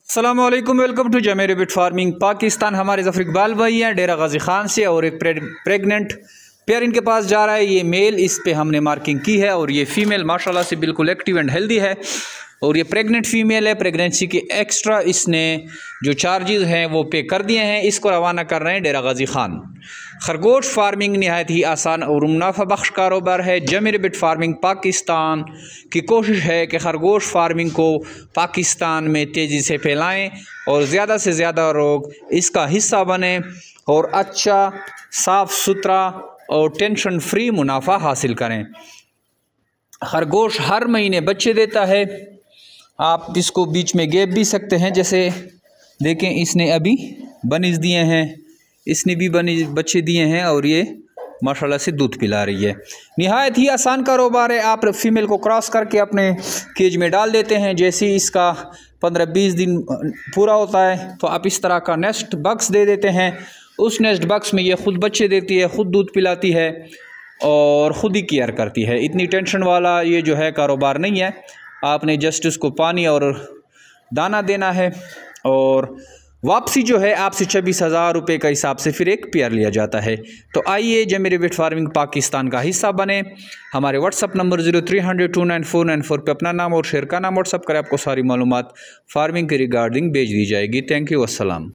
अस्सलाम वालेकुम, welcome to जमेर बिट फार्मिंग पाकिस्तान। हमारे ज़फ़र इकबाल भाई हैं डेरा गाजी ख़ान से, और एक प्रेग्नेंट पेयर इनके पास जा रहा है। ये मेल, इस पे हमने मार्किंग की है, और ये फ़ीमेल माशाल्लाह से बिल्कुल एक्टिव एंड हेल्दी है, और ये प्रेग्नेंट फ़ीमेल है। प्रेगनेंसी के एक्स्ट्रा इसने जो चार्जेस हैं वो पे कर दिए हैं। इसको रवाना कर रहे हैं डेरा गाजी ख़ान। खरगोश फार्मिंग नहायत ही आसान और मुनाफा बख्श कारोबार है। जमेर बिट फार्मिंग पाकिस्तान की कोशिश है कि खरगोश फार्मिंग को पाकिस्तान में तेज़ी से फैलाएं और ज़्यादा से ज़्यादा लोग इसका हिस्सा बने और अच्छा साफ़ सुथरा और टेंशन फ्री मुनाफा हासिल करें। खरगोश हर महीने बच्चे देता है। आप इसको बीच में गैप भी सकते हैं, जैसे देखें इसने अभी बनीज दिए हैं, इसने भी बच्चे दिए हैं, और ये माशाल्लाह से दूध पिला रही है। निहायत ही आसान कारोबार है। आप फीमेल को क्रॉस करके अपने केज में डाल देते हैं। जैसे ही इसका 15-20 दिन पूरा होता है तो आप इस तरह का नेस्ट बक्स दे देते हैं। उस नेस्ट बक्स में ये ख़ुद बच्चे देती है, ख़ुद दूध पिलाती है और ख़ुद ही केयर करती है। इतनी टेंशन वाला ये जो है कारोबार नहीं है। आपने जस्ट उसको पानी और दाना देना है, और वापसी जो है आपसे 26,000 रुपये का हिसाब से फिर एक पेयर लिया जाता है। तो आइए जमेर बिट फार्मिंग पाकिस्तान का हिस्सा बने। हमारे व्हाट्सअप नंबर 0300294494 पे अपना नाम और शेयर का नाम व्हाट्सअप करें। आपको सारी मालूमात फार्मिंग के रिगार्डिंग भेज दी जाएगी। थैंक यू, अस्सलाम।